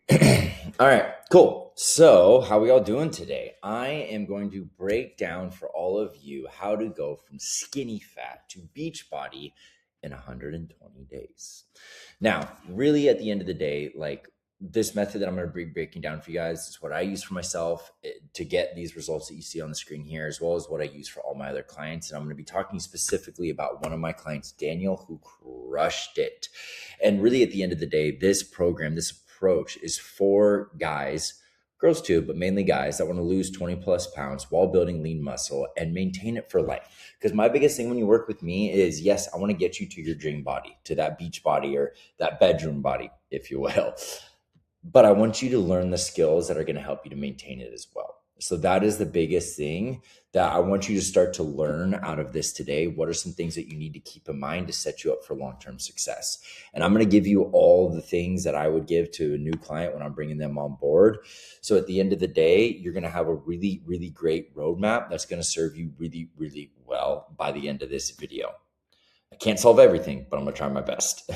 All right, cool. So, how we all doing today? I am going to break down for all of you how to go from skinny fat to beach body in 120 days. Now, really at the end of the day, like this method that I'm going to be breaking down for you guys is what I use for myself to get these results that you see on the screen here, as well as what I use for all my other clients. And I'm going to be talking specifically about one of my clients, Daniel, who crushed it. And really at the end of the day, this program, this approach is for guys, girls too, but mainly guys that want to lose 20 plus pounds while building lean muscle and maintain it for life. Because my biggest thing when you work with me is, yes, I want to get you to your dream body, to that beach body or that bedroom body, if you will. But I want you to learn the skills that are going to help you to maintain it as well. So that is the biggest thing that I want you to start to learn out of this today. What are some things that you need to keep in mind to set you up for long-term success? And I'm going to give you all the things that I would give to a new client when I'm bringing them on board. So at the end of the day, you're going to have a really, really great roadmap that's going to serve you really, really well by the end of this video. I can't solve everything, but I'm gonna try my best.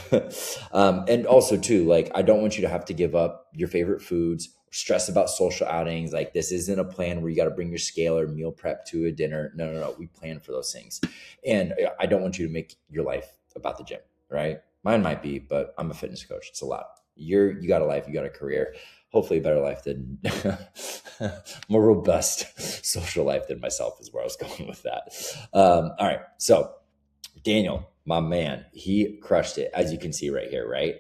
And also too, like I don't want you to have to give up your favorite foods, stress about social outings. Like this isn't a plan where you got to bring your scale or meal prep to a dinner. No, no, no. We plan for those things. And I don't want you to make your life about the gym, right? Mine might be, but I'm a fitness coach. It's a lot. You got a life, you got a career, hopefully a better life than more robust social life than myself is where I was going with that. All right. So Daniel, my man, he crushed it, as you can see right here, right?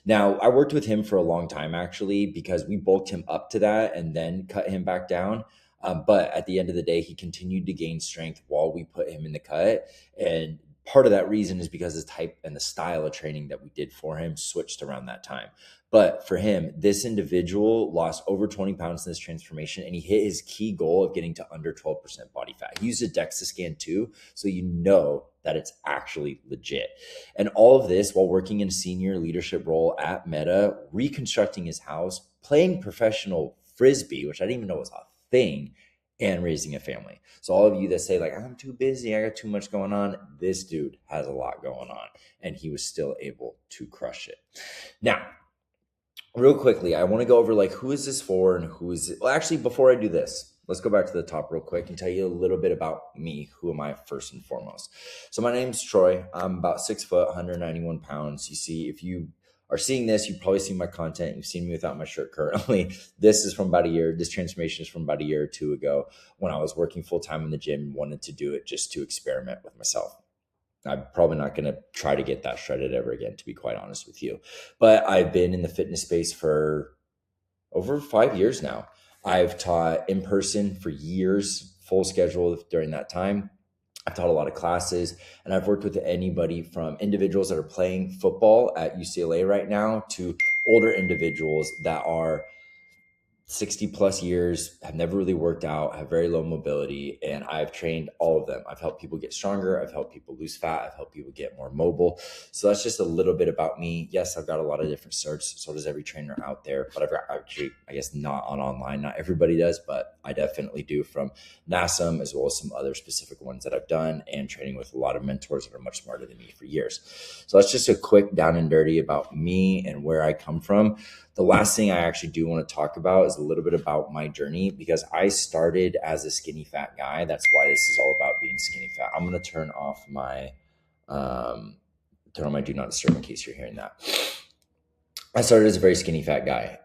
Now, I worked with him for a long time, actually, because we bulked him up to that and then cut him back down. But at the end of the day, he continued to gain strength while we put him in the cut. And part of that reason is because the type and the style of training that we did for him switched around that time. But for him, this individual lost over 20 pounds in this transformation, and he hit his key goal of getting to under 12% body fat. He used a DEXA scan too, so you know that it's actually legit. And all of this while working in a senior leadership role at Meta, reconstructing his house, playing professional frisbee, which I didn't even know was a thing, and raising a family. So all of you that say like, I'm too busy, I got too much going on, this dude has a lot going on, and he was still able to crush it. Now, real quickly, I want to go over like who is this for and who is it? Well, actually, before I do this, let's go back to the top real quick and tell you a little bit about me. Who am I first and foremost? So my name's Troy. I'm about 6 foot, 191 pounds. You see, if you are seeing this, you've probably seen my content. You've seen me without my shirt currently. This is from about a year. This transformation is from about a year or two ago when I was working full time in the gym and wanted to do it just to experiment with myself. I'm probably not going to try to get that shredded ever again, to be quite honest with you. But I've been in the fitness space for over 5 years now. I've taught in person for years, full schedule during that time. I've taught a lot of classes, and I've worked with anybody from individuals that are playing football at UCLA right now to older individuals that are 60 plus years, have never really worked out, have very low mobility, and I've trained all of them. I've helped people get stronger. I've helped people lose fat. I've helped people get more mobile. So that's just a little bit about me. Yes, I've got a lot of different certs. So does every trainer out there, but I've got actually, I guess not on online. Not everybody does, but I definitely do, from NASM as well as some other specific ones that I've done, and training with a lot of mentors that are much smarter than me for years. So that's just a quick down and dirty about me and where I come from. The last thing I actually do want to talk about is a little bit about my journey, because I started as a skinny fat guy. That's why this is all about being skinny fat. I'm going to turn on my do not disturb in case you're hearing that. I started as a very skinny fat guy,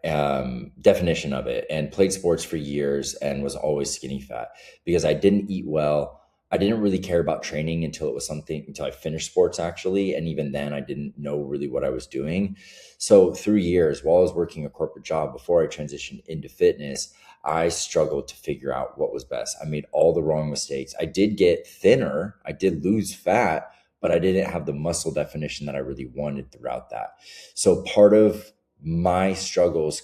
definition of it, and played sports for years and was always skinny fat because I didn't eat well. I didn't really care about training until I finished sports actually. And even then I didn't know really what I was doing. So through years, while I was working a corporate job before I transitioned into fitness, I struggled to figure out what was best. I made all the wrong mistakes. I did get thinner. I did lose fat, but I didn't have the muscle definition that I really wanted throughout that. So part of my struggles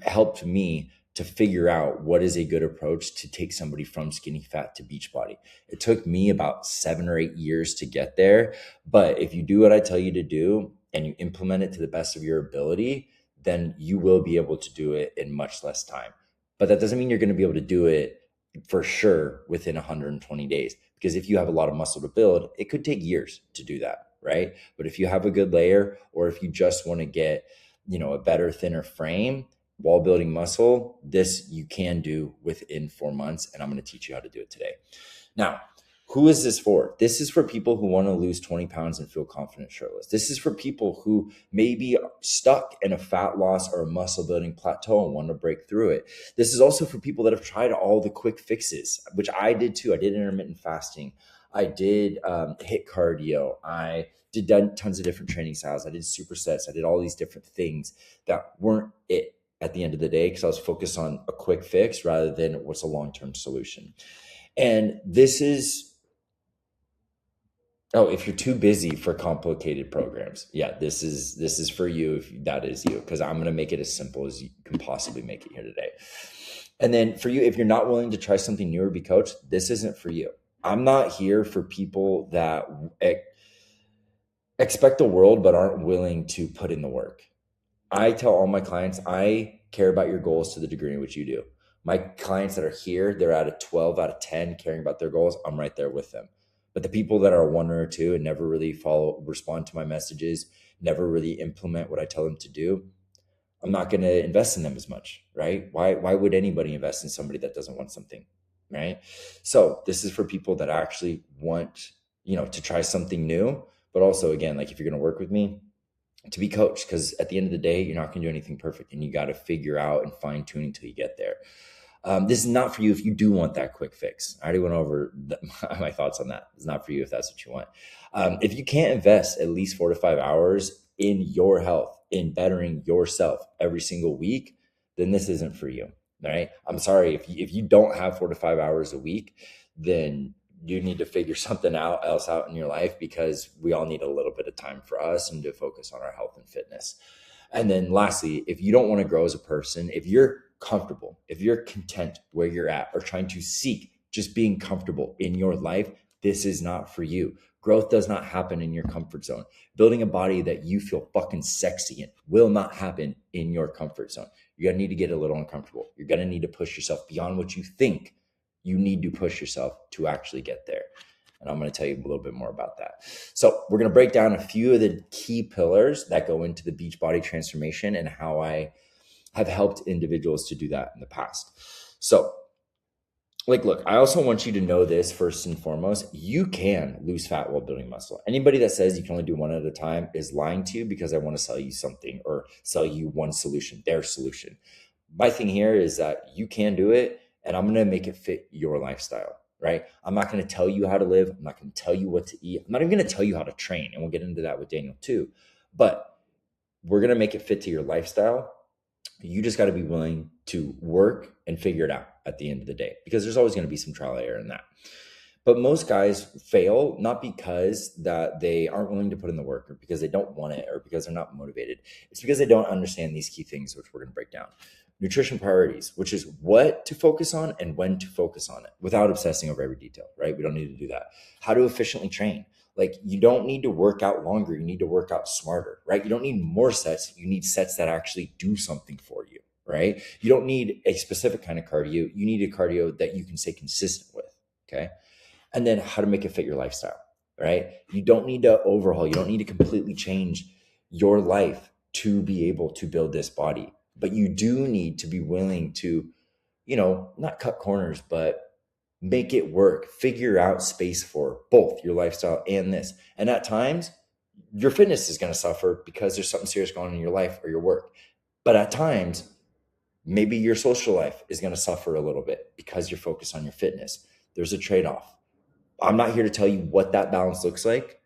helped me to figure out what is a good approach to take somebody from skinny fat to beach body. It took me about 7 or 8 years to get there. But if you do what I tell you to do and you implement it to the best of your ability, then you will be able to do it in much less time. But that doesn't mean you're going to be able to do it for sure within 120 days. Because if you have a lot of muscle to build, it could take years to do that, right? But if you have a good layer, or if you just want to get, a better, thinner frame, while building muscle, this you can do within 4 months. And I'm going to teach you how to do it today. Now, who is this for? This is for people who want to lose 20 pounds and feel confident shirtless. This is for people who may be stuck in a fat loss or a muscle building plateau and want to break through it. This is also for people that have tried all the quick fixes, which I did too. I did intermittent fasting. I did HIIT cardio. I did tons of different training styles. I did supersets. I did all these different things that weren't it at the end of the day because I was focused on a quick fix rather than what's a long-term solution. And this is, if you're too busy for complicated programs, yeah, this is for you if that is you, because I'm going to make it as simple as you can possibly make it here today. And then for you, if you're not willing to try something new or be coached, this isn't for you. I'm not here for people that expect the world but aren't willing to put in the work. I tell all my clients, I care about your goals to the degree in which you do. My clients that are here, they're at a 12 out of 10 caring about their goals. I'm right there with them. But the people that are a 1 or a 2 and never really respond to my messages, never really implement what I tell them to do, I'm not going to invest in them as much, right? Why would anybody invest in somebody that doesn't want something, right? So this is for people that actually want, to try something new, but also, again, like if you're going to work with me, to be coached, because at the end of the day, you're not going to do anything perfect and you got to figure out and fine tune until you get there. This is not for you if you do want that quick fix. I already went over my thoughts on that. It's not for you if that's what you want. If you can't invest at least 4 to 5 hours in your health, in bettering yourself every single week, then this isn't for you. All right. I'm sorry. If you don't have 4 to 5 hours a week, then you need to figure something else out in your life, because we all need a little bit of time for us and to focus on our health and fitness. And then lastly, if you don't want to grow as a person, if you're comfortable, if you're content where you're at, or trying to seek just being comfortable in your life, this is not for you. Growth does not happen in your comfort zone. Building a body that you feel fucking sexy in will not happen in your comfort zone. You're going to need to get a little uncomfortable. You're going to need to push yourself beyond what you think you need to push yourself to actually get there. And I'm going to tell you a little bit more about that. So we're going to break down a few of the key pillars that go into the Beachbody transformation and how I have helped individuals to do that in the past. So look, I also want you to know this first and foremost, you can lose fat while building muscle. Anybody that says you can only do one at a time is lying to you, because I want to sell you something or sell you one solution, their solution. My thing here is that you can do it, and I'm going to make it fit your lifestyle, right? I'm not going to tell you how to live. I'm not going to tell you what to eat. I'm not even going to tell you how to train. And we'll get into that with Daniel too. But we're going to make it fit to your lifestyle. You just got to be willing to work and figure it out at the end of the day, because there's always going to be some trial and error in that. But most guys fail not because that they aren't willing to put in the work, or because they don't want it, or because they're not motivated. It's because they don't understand these key things, which we're going to break down. Nutrition priorities, which is what to focus on and when to focus on it without obsessing over every detail, right? We don't need to do that. How to efficiently train. Like, you don't need to work out longer. You need to work out smarter, right? You don't need more sets. You need sets that actually do something for you, right? You don't need a specific kind of cardio. You need a cardio that you can stay consistent with, okay? And then how to make it fit your lifestyle, right? You don't need to overhaul. You don't need to completely change your life to be able to build this body. But you do need to be willing to, not cut corners, but make it work. Figure out space for both your lifestyle and this. And at times, your fitness is going to suffer because there's something serious going on in your life or your work. But at times, maybe your social life is going to suffer a little bit because you're focused on your fitness. There's a trade-off. I'm not here to tell you what that balance looks like,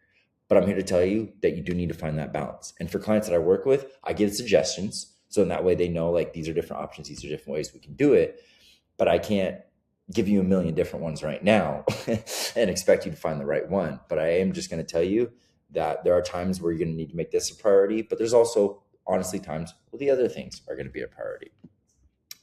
but I'm here to tell you that you do need to find that balance. And for clients that I work with, I give suggestions. So in that way, they know, like, these are different options. These are different ways we can do it. But I can't give you a million different ones right now and expect you to find the right one. But I am just going to tell you that there are times where you're going to need to make this a priority. But there's also, honestly, times where the other things are going to be a priority.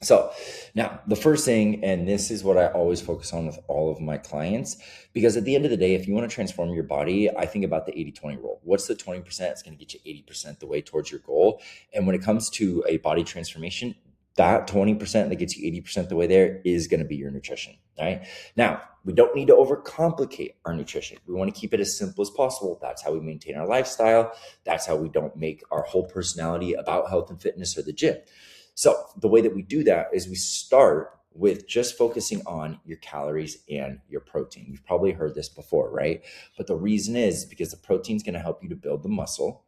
So now the first thing, and this is what I always focus on with all of my clients, because at the end of the day, if you want to transform your body, I think about the 80-20 rule. What's the 20%? It's going to get you 80% the way towards your goal. And when it comes to a body transformation, that 20% that gets you 80% the way there is going to be your nutrition, right? Now, we don't need to overcomplicate our nutrition. We want to keep it as simple as possible. That's how we maintain our lifestyle. That's how we don't make our whole personality about health and fitness or the gym. So the way that we do that is we start with just focusing on your calories and your protein. You've probably heard this before, right? But the reason is because the protein is going to help you to build the muscle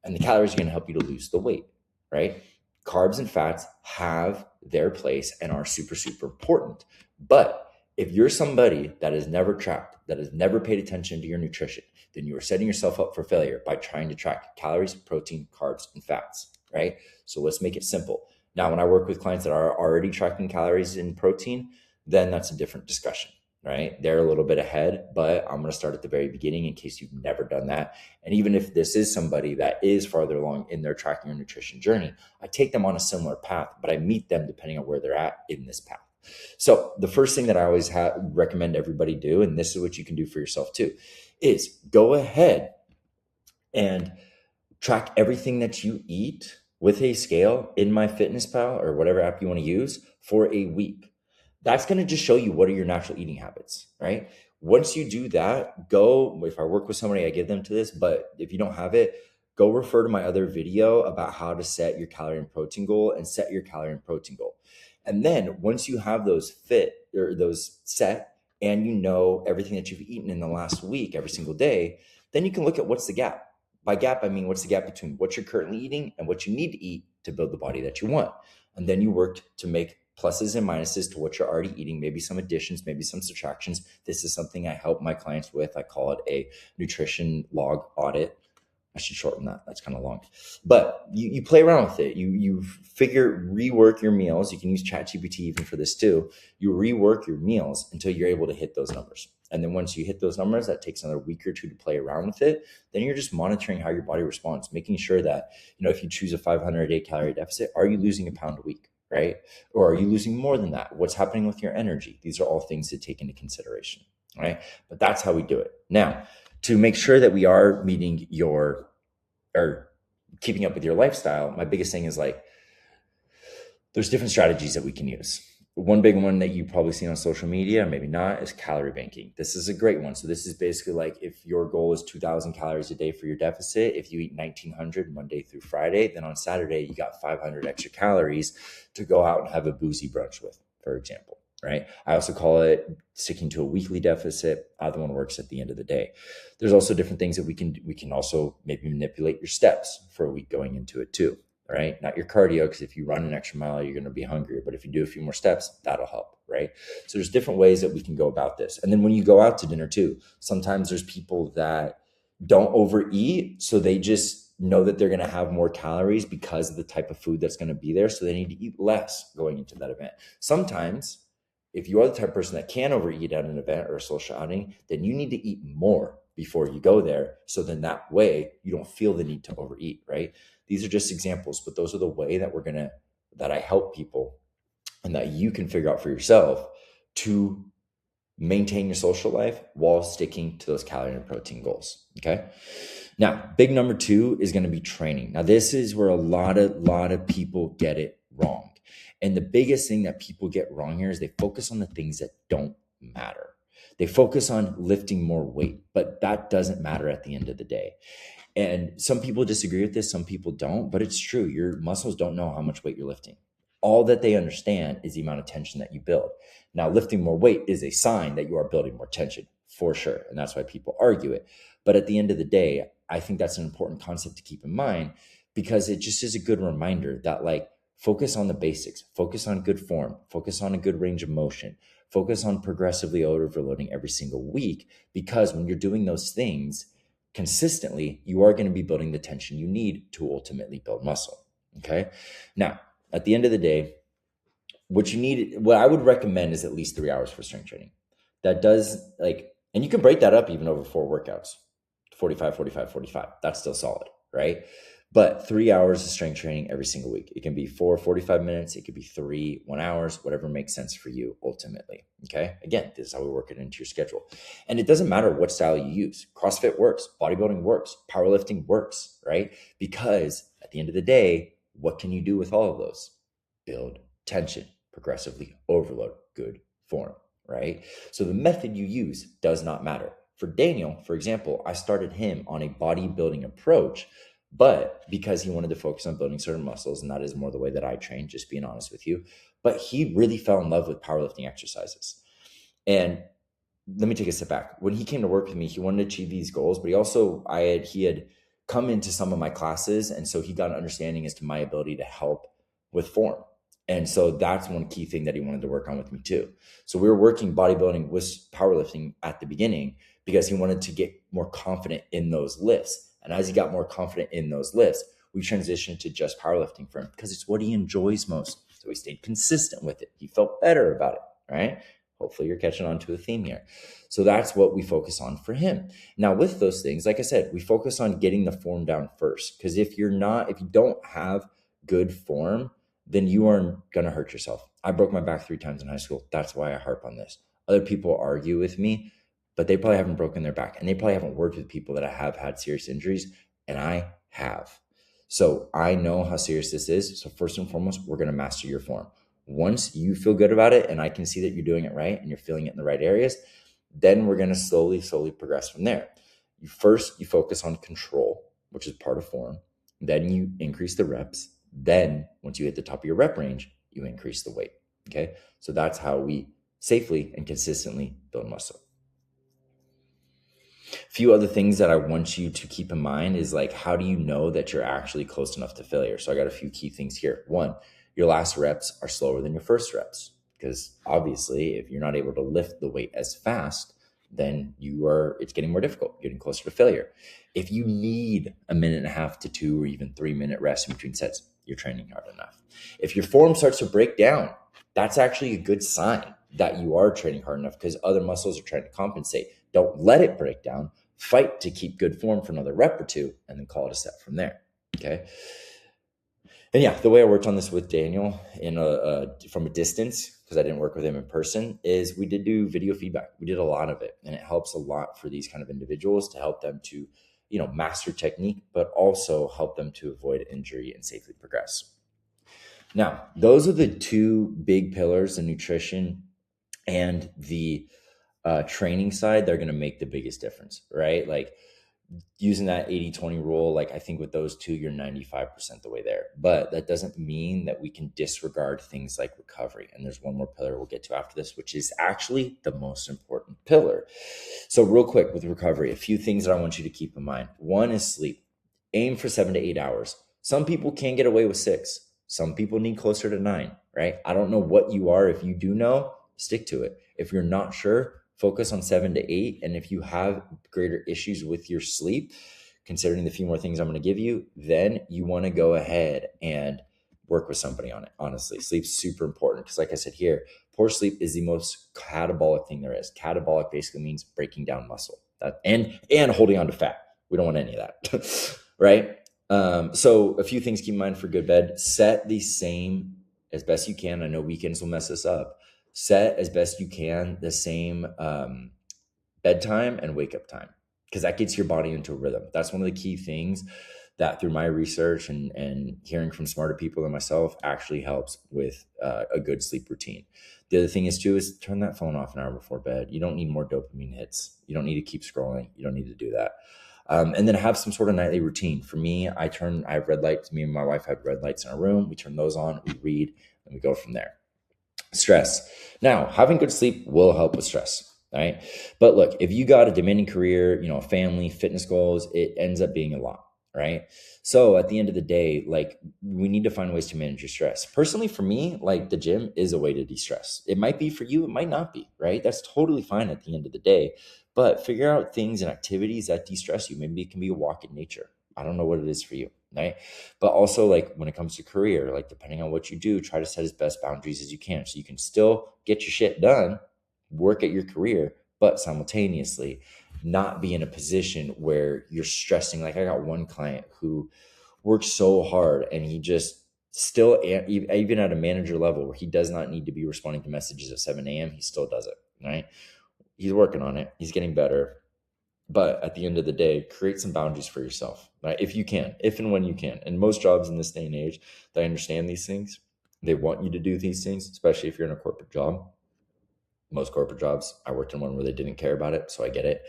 and the calories are going to help you to lose the weight, right? Carbs and fats have their place and are super, super important. But if you're somebody that has never tracked, that has never paid attention to your nutrition, then you are setting yourself up for failure by trying to track calories, protein, carbs, and fats, right? So let's make it simple. Now, when I work with clients that are already tracking calories and protein, then that's a different discussion, right? They're a little bit ahead, but I'm going to start at the very beginning in case you've never done that. And even if this is somebody that is farther along in their tracking or nutrition journey, I take them on a similar path, but I meet them depending on where they're at in this path. So the first thing that I always recommend everybody do, and this is what you can do for yourself too, is go ahead and track everything that you eat with a scale in MyFitnessPal or whatever app you want to use for a week. That's going to just show you what are your natural eating habits, right? Once you do that, if I work with somebody, I give them to this, but if you don't have it, go refer to my other video about how to set your calorie and protein goal and set your calorie and protein goal. And then once you have those set and you know everything that you've eaten in the last week, every single day, then you can look at what's the gap. By gap, I mean, what's the gap between what you're currently eating and what you need to eat to build the body that you want? And then you work to make pluses and minuses to what you're already eating, maybe some additions, maybe some subtractions. This is something I help my clients with. I call it a nutrition log audit. I should shorten that. That's kind of long. But you play around with it. You rework your meals. You can use ChatGPT even for this too. You rework your meals until you're able to hit those numbers. And then once you hit those numbers, that takes another week or two to play around with it. Then you're just monitoring how your body responds, making sure that, if you choose a 500 a day calorie deficit, are you losing a pound a week, right? Or are you losing more than that? What's happening with your energy? These are all things to take into consideration, right? But that's how we do it. Now, to make sure that we are meeting or keeping up with your lifestyle, my biggest thing is there's different strategies that we can use. One big one that you've probably seen on social media, maybe not, is calorie banking. This is a great one. So this is basically like if your goal is 2,000 calories a day for your deficit, if you eat 1,900 Monday through Friday, then on Saturday, you got 500 extra calories to go out and have a boozy brunch with, for example, right? I also call it sticking to a weekly deficit. Either one works at the end of the day. There's also different things that we can also maybe manipulate your steps for a week going into it too. Right? Not your cardio, because if you run an extra mile, you're going to be hungrier. But if you do a few more steps, that'll help, right? So there's different ways that we can go about this. And then when you go out to dinner too, sometimes there's people that don't overeat. So they just know that they're going to have more calories because of the type of food that's going to be there. So they need to eat less going into that event. Sometimes if you are the type of person that can overeat at an event or a social outing, then you need to eat more before you go there. So then that way you don't feel the need to overeat, right? These are just examples, but those are the way that that I help people and that you can figure out for yourself to maintain your social life while sticking to those calorie and protein goals. Okay. Now, big number 2 is going to be training. Now, this is where a lot of people get it wrong. And the biggest thing that people get wrong here is they focus on the things that don't matter. They focus on lifting more weight, but that doesn't matter at the end of the day. And some people disagree with this, some people don't, but it's true. Your muscles don't know how much weight you're lifting. All that they understand is the amount of tension that you build. Now, lifting more weight is a sign that you are building more tension, for sure. And that's why people argue it. But at the end of the day, I think that's an important concept to keep in mind because it just is a good reminder that focus on the basics, focus on good form, focus on a good range of motion, focus on progressively overloading every single week, because when you're doing those things consistently, you are going to be building the tension you need to ultimately build muscle. Okay. Now, at the end of the day, what I would recommend is at least 3 hours for strength training. That does and you can break that up even over 4 workouts, 45, 45, 45. That's still solid, right? But 3 hours of strength training every single week. It can be 4, 45 minutes. It could be 3, 1 hour, whatever makes sense for you ultimately. Okay. Again, this is how we work it into your schedule. And it doesn't matter what style you use. CrossFit works, bodybuilding works, powerlifting works, right? Because at the end of the day, what can you do with all of those? Build tension, progressively overload good form, right? So the method you use does not matter. For Daniel, for example, I started him on a bodybuilding approach, But because he wanted to focus on building certain muscles, and that is more the way that I train, just being honest with you, but he really fell in love with powerlifting exercises. And let me take a step back. When he came to work with me, he wanted to achieve these goals, but he had come into some of my classes. And so he got an understanding as to my ability to help with form. And so that's one key thing that he wanted to work on with me too. So we were working bodybuilding with powerlifting at the beginning because he wanted to get more confident in those lifts. And as he got more confident in those lifts, we transitioned to just powerlifting for him because it's what he enjoys most. So he stayed consistent with it. He felt better about it, right? Hopefully you're catching on to a theme here. So that's what we focus on for him. Now with those things, like I said, we focus on getting the form down first. Because if you don't have good form, then you are going to hurt yourself. I broke my back 3 times in high school. That's why I harp on this. Other people argue with me, but they probably haven't broken their back. And they probably haven't worked with people that have had serious injuries. And I have. So I know how serious this is. So first and foremost, we're going to master your form. Once you feel good about it and I can see that you're doing it right and you're feeling it in the right areas, then we're going to slowly progress from there. You focus on control, which is part of form. Then you increase the reps. Then once you hit the top of your rep range, you increase the weight. Okay. So that's how we safely and consistently build muscle. A few other things that I want you to keep in mind is like, how do you know that you're actually close enough to failure? So I got a few key things here. One, your last reps are slower than your first reps because obviously if you're not able to lift the weight as fast, then it's getting more difficult, getting closer to failure. If you need 1.5 to 2 or even 3 minute rest in between sets, you're training hard enough. If your form starts to break down, that's actually a good sign that you are training hard enough because other muscles are trying to compensate. Don't let it break down. Fight to keep good form for another rep or 2 and then call it a set from there. Okay. And yeah, the way I worked on this with Daniel from a distance, because I didn't work with him in person, is we did do video feedback. We did a lot of it. And it helps a lot for these kind of individuals to help them to, master technique, but also help them to avoid injury and safely progress. Now, those are the 2 big pillars, the nutrition and the training side. They're going to make the biggest difference, right? Like using that 80-20 rule, like I think with those 2, you're 95% the way there. But that doesn't mean that we can disregard things like recovery. And there's one more pillar we'll get to after this, which is actually the most important pillar. So real quick with recovery, a few things that I want you to keep in mind. One is sleep. Aim for 7 to 8 hours. Some people can get away with 6. Some people need closer to 9, right? I don't know what you are. If you do know, stick to it. If you're not sure, focus on 7 to 8. And if you have greater issues with your sleep, considering the few more things I'm going to give you, then you want to go ahead and work with somebody on it. Honestly, sleep's super important because like I said here, poor sleep is the most catabolic thing there is. Catabolic basically means breaking down muscle and holding on to fat. We don't want any of that, right? So a few things keep in mind for good bed. Set the same as best you can. I know weekends will mess us up. Set as best you can the same bedtime and wake up time because that gets your body into a rhythm. That's one of the key things that through my research and hearing from smarter people than myself actually helps with a good sleep routine. The other thing is too is turn that phone off an hour before bed. You don't need more dopamine hits. You don't need to keep scrolling. You don't need to do that. And then have some sort of nightly routine. For me, I have red lights. Me and my wife have red lights in our room. We turn those on, we read, and we go from there. Stress. Now, having good sleep will help with stress, right? But look, if you got a demanding career, a family, fitness goals, it ends up being a lot, right? So at the end of the day, like we need to find ways to manage your stress. Personally, for me, like the gym is a way to de-stress. It might be for you, it might not be, right? That's totally fine at the end of the day. But figure out things and activities that de-stress you. Maybe it can be a walk in nature. I don't know what it is for you, right? But also like when it comes to career, like depending on what you do, try to set as best boundaries as you can so you can still get your shit done, work at your career, but simultaneously not be in a position where you're stressing. Like I got one client who works so hard and he just still, even at a manager level where he does not need to be responding to messages at 7 a.m., he still does it, right? He's working on it. He's getting better. But at the end of the day, create some boundaries for yourself, right? If you can, if and when you can. And most jobs in this day and age, they understand these things. They want you to do these things, especially if you're in a corporate job. Most corporate jobs, I worked in one where they didn't care about it, so I get it.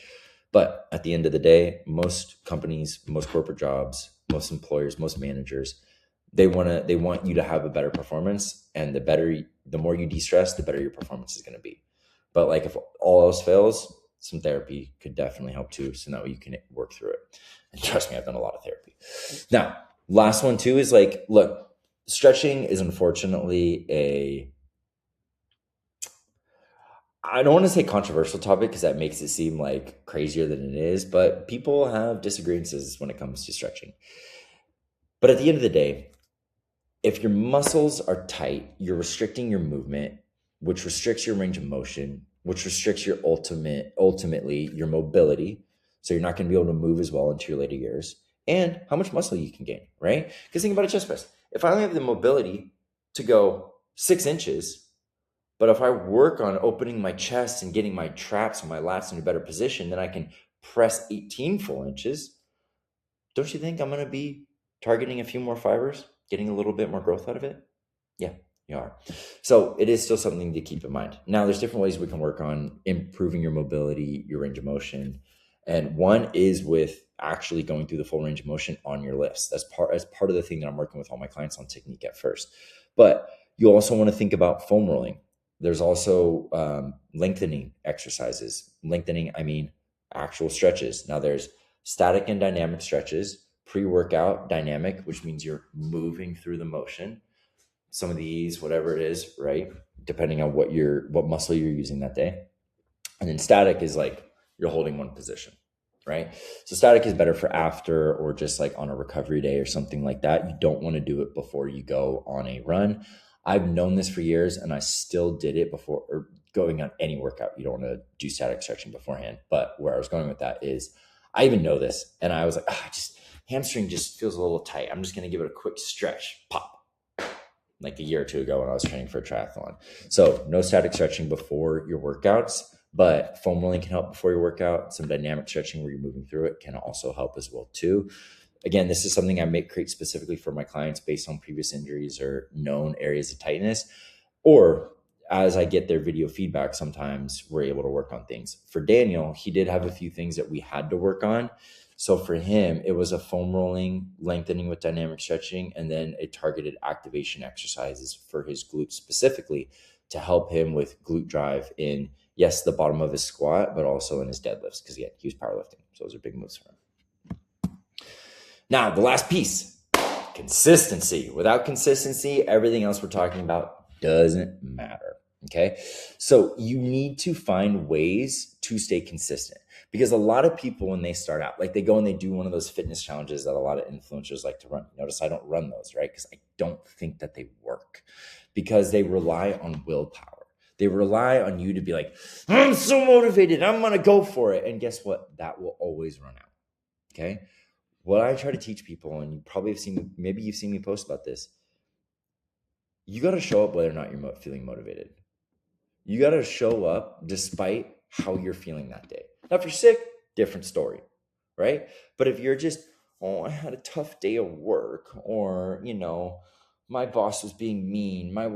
But at the end of the day, most companies, most corporate jobs most employers, most managers, they want you to have a better performance, and the more you de-stress, the better your performance is going to be. But like if all else fails, some therapy could definitely help too, so that way you can work through it. And trust me, I've done a lot of therapy. Now, last one too is like, look, stretching is unfortunately I don't want to say controversial topic because that makes it seem like crazier than it is, but people have disagreements when it comes to stretching. But at the end of the day, if your muscles are tight, you're restricting your movement, which restricts your range of motion, which restricts your ultimately your mobility. So you're not going to be able to move as well into your later years, and how much muscle you can gain, right? Because think about a chest press. If I only have the mobility to go 6 inches, but if I work on opening my chest and getting my traps and my lats in a better position, then I can press 18 full inches. Don't you think I'm going to be targeting a few more fibers, getting a little bit more growth out of it? Yeah, you are. So it is still something to keep in mind. Now, there's different ways we can work on improving your mobility, your range of motion. And one is with actually going through the full range of motion on your lifts. That's part of the thing that I'm working with all my clients on technique at first. But you also want to think about foam rolling. There's also lengthening exercises. Lengthening, I mean actual stretches. Now there's static and dynamic stretches, pre-workout dynamic, which means you're moving through the motion. Some of these, whatever it is, right? Depending on what muscle you're using that day. And then static is like you're holding one position, right? So static is better for after or just like on a recovery day or something like that. You don't want to do it before you go on a run. I've known this for years and I still did it before, or going on any workout. You don't want to do static stretching beforehand. But where I was going with that is I even know this. And I was like, hamstring just feels a little tight. I'm just going to give it a quick stretch, pop. Like a year or two ago when I was training for a triathlon. So no static stretching before your workouts, but foam rolling can help before your workout. Some dynamic stretching where you're moving through it can also help as well too. Again, this is something I create specifically for my clients based on previous injuries or known areas of tightness. Or as I get their video feedback, sometimes we're able to work on things. For Daniel, he did have a few things that we had to work on. So for him, it was a foam rolling, lengthening with dynamic stretching, and then a targeted activation exercises for his glutes specifically to help him with glute drive in, yes, the bottom of his squat, but also in his deadlifts because he was powerlifting. So those are big moves for him. Now, the last piece, consistency. Without consistency, everything else we're talking about doesn't matter. Okay. So you need to find ways to stay consistent. Because a lot of people, when they start out, like they go and they do one of those fitness challenges that a lot of influencers like to run. Notice I don't run those, right? Because I don't think that they work because they rely on willpower. They rely on you to be like, I'm so motivated. I'm going to go for it. And guess what? That will always run out. Okay. What I try to teach people, and you probably have seen, maybe you've seen me post about this. You got to show up whether or not you're feeling motivated. You got to show up despite how you're feeling that day. Now, if you're sick, different story, right? But if you're just, I had a tough day of work, or, my boss was being mean, my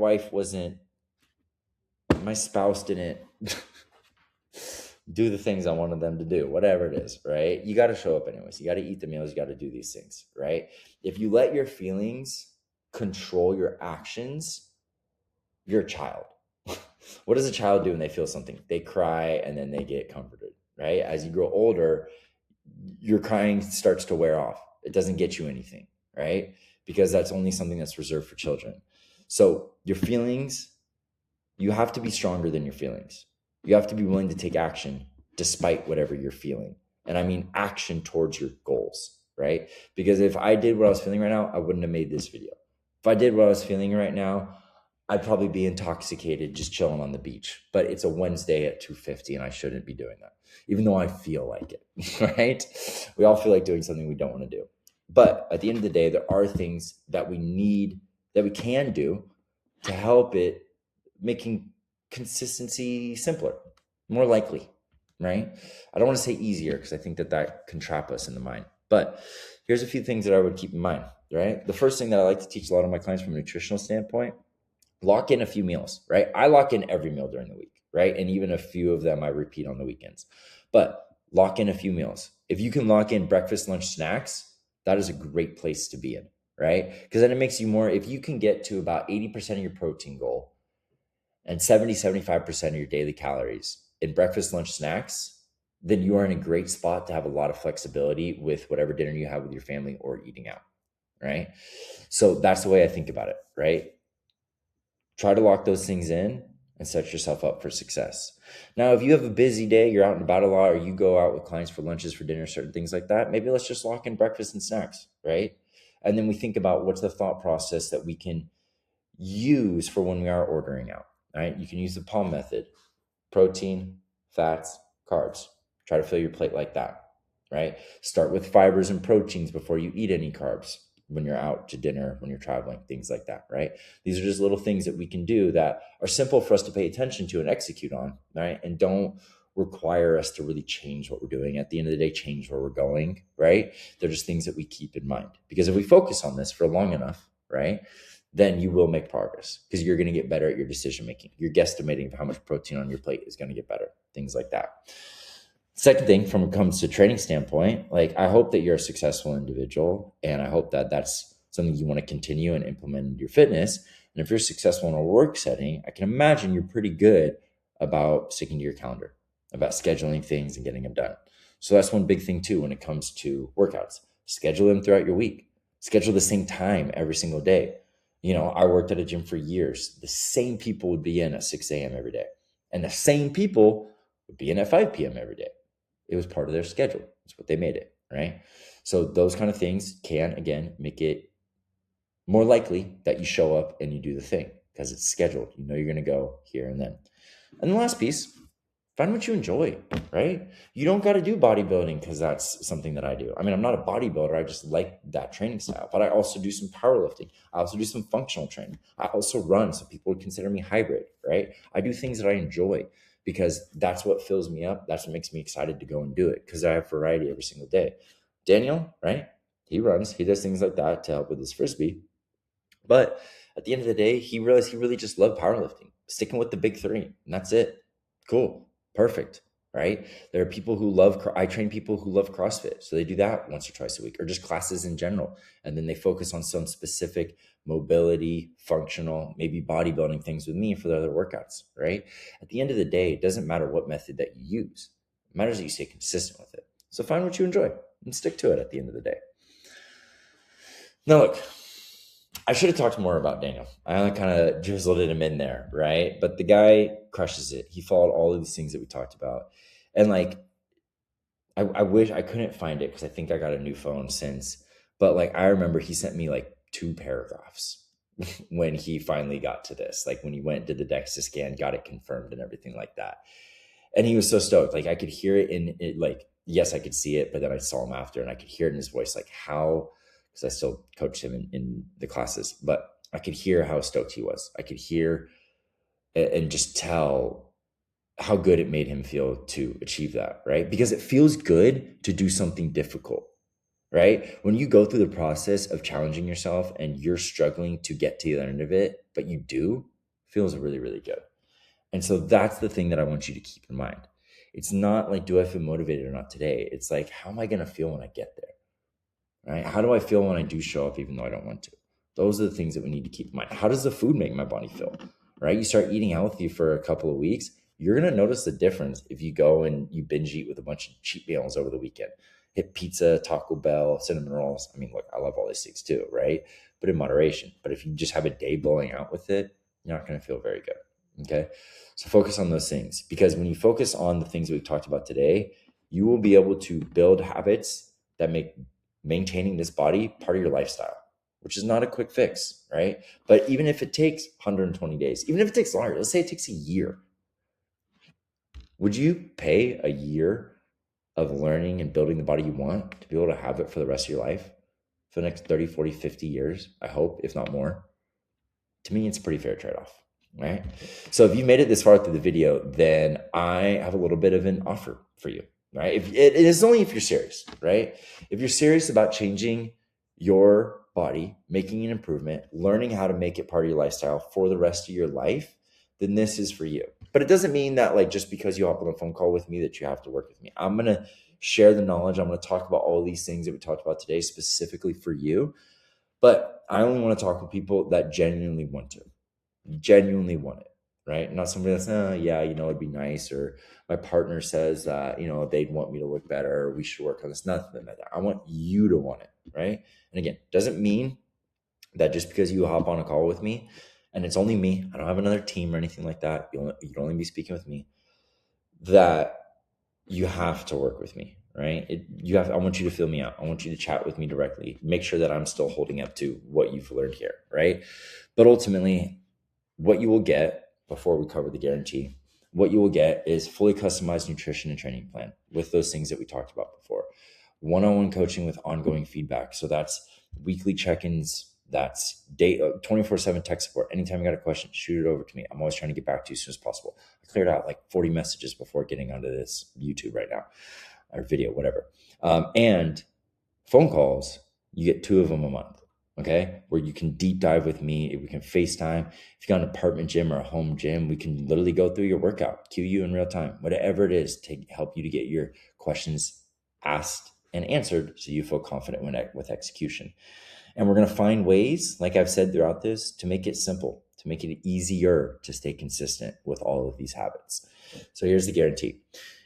spouse didn't do the things I wanted them to do, whatever it is, right? You got to show up anyways. You got to eat the meals. You got to do these things, right? If you let your feelings control your actions, you're a child. What does a child do when they feel something? They cry and then they get comforted, right? As you grow older, your crying starts to wear off. It doesn't get you anything, right? Because that's only something that's reserved for children. So your feelings, you have to be stronger than your feelings. You have to be willing to take action despite whatever you're feeling. And I mean action towards your goals, right? Because if I did what I was feeling right now, I wouldn't have made this video. If I did what I was feeling right now, I'd probably be intoxicated just chilling on the beach. But it's a Wednesday at 2:50 and I shouldn't be doing that, even though I feel like it, right? We all feel like doing something we don't want to do. But at the end of the day, there are things that we can do to help it making consistency simpler, more likely, right? I don't want to say easier because I think that can trap us in the mind. But here's a few things that I would keep in mind, right? The first thing that I like to teach a lot of my clients from a nutritional standpoint, lock in a few meals, right? I lock in every meal during the week, right? And even a few of them I repeat on the weekends. But lock in a few meals. If you can lock in breakfast, lunch, snacks, that is a great place to be in, right? Because then it makes you more, if you can get to about 80% of your protein goal and 75% of your daily calories in breakfast, lunch, snacks, then you are in a great spot to have a lot of flexibility with whatever dinner you have with your family or eating out, right? So that's the way I think about it, right? Try to lock those things in and set yourself up for success. Now, if you have a busy day, you're out and about a lot, or you go out with clients for lunches, for dinner, certain things like that, maybe let's just lock in breakfast and snacks, right? And then we think about what's the thought process that we can use for when we are ordering out, right? You can use the Palm method: protein, fats, carbs. Try to fill your plate like that, right? Start with fibers and proteins before you eat any carbs when you're out to dinner, when you're traveling, things like that, right? These are just little things that we can do that are simple for us to pay attention to and execute on, right? And don't require us to really change what we're doing. At the end of the day, change where we're going, right? They're just things that we keep in mind. Because if we focus on this for long enough, right, then you will make progress because you're going to get better at your decision making. You're guesstimating how much protein on your plate is going to get better, things like that. Second thing, from when it comes to training standpoint, like, I hope that you're a successful individual, and I hope that that's something you want to continue and implement in your fitness. And if you're successful in a work setting, I can imagine you're pretty good about sticking to your calendar, about scheduling things and getting them done. So that's one big thing too when it comes to workouts. Schedule them throughout your week. Schedule the same time every single day. You know, I worked at a gym for years. The same people would be in at 6 a.m. every day, and the same people would be in at 5 p.m. every day. It was part of their schedule. That's what they made it, right? So those kind of things can, again, make it more likely that you show up and you do the thing because it's scheduled. You know you're going to go here and then. And the last piece, find what you enjoy, right? You don't got to do bodybuilding because that's something that I do. I mean, I'm not a bodybuilder. I just like that training style. But I also do some powerlifting. I also do some functional training. I also run. So people would consider me hybrid, right? I do things that I enjoy because that's what fills me up. That's what makes me excited to go and do it because I have variety every single day. Daniel, right? He runs. He does things like that to help with his frisbee. But at the end of the day, he realized he really just loved powerlifting, sticking with the big three, and that's it. Cool. Perfect. Right? There are people who I train people who love CrossFit. So they do that once or twice a week, or just classes in general. And then they focus on some specific mobility, functional, maybe bodybuilding things with me for their other workouts, right? At the end of the day, it doesn't matter what method that you use. It matters that you stay consistent with it. So find what you enjoy and stick to it at the end of the day. Now, look, I should have talked more about Daniel. I only kind of drizzled him in there, right? But the guy crushes it. He followed all of these things that we talked about. And like, I wish I couldn't find it because I think I got a new phone since. But like, I remember he sent me like 2 paragraphs when he finally got to this. Like when he went, did the DEXA scan, got it confirmed and everything like that. And he was so stoked. Like I could hear it in it, like, yes, I could see it, but then I saw him after and I could hear it in his voice, like how, because I still coached him in the classes, but I could hear how stoked he was. I could hear and just tell how good it made him feel to achieve that, right? Because it feels good to do something difficult, right? When you go through the process of challenging yourself and you're struggling to get to the end of it, but you do, feels really, really good. And so that's the thing that I want you to keep in mind. It's not like, do I feel motivated or not today? It's like, how am I going to feel when I get there, right? How do I feel when I do show up, even though I don't want to? Those are the things that we need to keep in mind. How does the food make my body feel, right? You start eating healthy for a couple of weeks, you're going to notice the difference if you go and you binge eat with a bunch of cheat meals over the weekend. Hit pizza, Taco Bell, cinnamon rolls. I mean, look, I love all these things too, right? But in moderation. But if you just have a day blowing out with it, you're not going to feel very good. Okay. So focus on those things, because when you focus on the things we've talked about today, you will be able to build habits that make maintaining this body part of your lifestyle, which is not a quick fix, right? But even if it takes 120 days, even if it takes longer, let's say it takes a year, would you pay a year of learning and building the body you want to be able to have it for the rest of your life, for the next 30, 40, 50 years, I hope, if not more? To me, it's a pretty fair trade-off, right? So if you made it this far through the video, then I have a little bit of an offer for you, right? If it is only if you're serious, right? If you're serious about changing your body, making an improvement, learning how to make it part of your lifestyle for the rest of your life, then this is for you. But it doesn't mean that, like, just because you hop on a phone call with me that you have to work with me. I'm going to share the knowledge. I'm going to talk about all these things that we talked about today specifically for you. But I only want to talk with people that genuinely want it, right? Not somebody that's, yeah, it'd be nice. Or my partner says that, they'd want me to look better. Or we should work on this. Nothing like that. I want you to want it, right? And again, doesn't mean that just because you hop on a call with me and it's only me, I don't have another team or anything like that. You'd only be speaking with me, that you have to work with me, right? I want you to fill me out. I want you to chat with me directly. Make sure that I'm still holding up to what you've learned here, right? But ultimately, what you will get, before we cover the guarantee, what you will get is fully customized nutrition and training plan with those things that we talked about before. One-on-one coaching with ongoing feedback. So that's weekly check-ins. That's 24/7 tech support. Anytime you got a question, shoot it over to me. I'm always trying to get back to you as soon as possible. I cleared out like 40 messages before getting onto this YouTube right now, or video, whatever. And phone calls, you get 2 of them a month, okay? Where you can deep dive with me. We can FaceTime. If you got an apartment gym or a home gym, we can literally go through your workout, cue you in real time, whatever it is, to help you to get your questions asked and answered so you feel confident with execution. And we're going to find ways, like I've said throughout this, to make it simple, to make it easier to stay consistent with all of these habits. So here's the guarantee.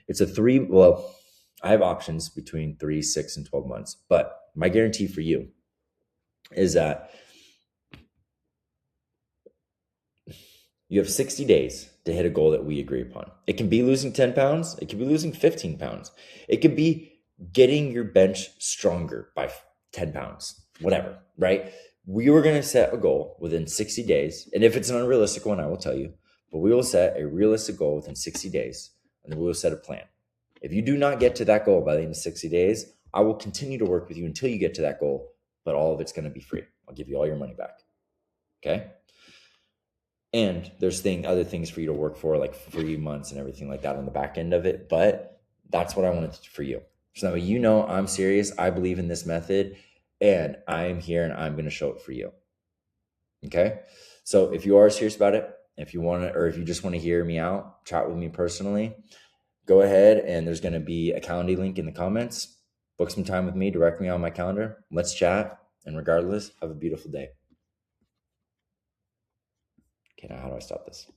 It's I have options between 3, 6, and 12 months, but my guarantee for you is that you have 60 days to hit a goal that we agree upon. It can be losing 10 pounds. It can be losing 15 pounds. It could be getting your bench stronger by 10 pounds, whatever, right? We were going to set a goal within 60 days. And if it's an unrealistic one, I will tell you, but we will set a realistic goal within 60 days, and then we will set a plan. If you do not get to that goal by the end of 60 days, I will continue to work with you until you get to that goal, but all of it's going to be free. I'll give you all your money back. Okay? And there's other things for you to work for, like free months and everything like that on the back end of it. But that's what I wanted for you. So now I'm serious. I believe in this method, and I'm here, and I'm going to show it for you. Okay? So if you are serious about it, if you want to, or if you just want to hear me out, chat with me personally, go ahead, and there's going to be a calendar link in the comments. Book some time with me, direct me on my calendar. Let's chat. And regardless, have a beautiful day. Okay, now how do I stop this?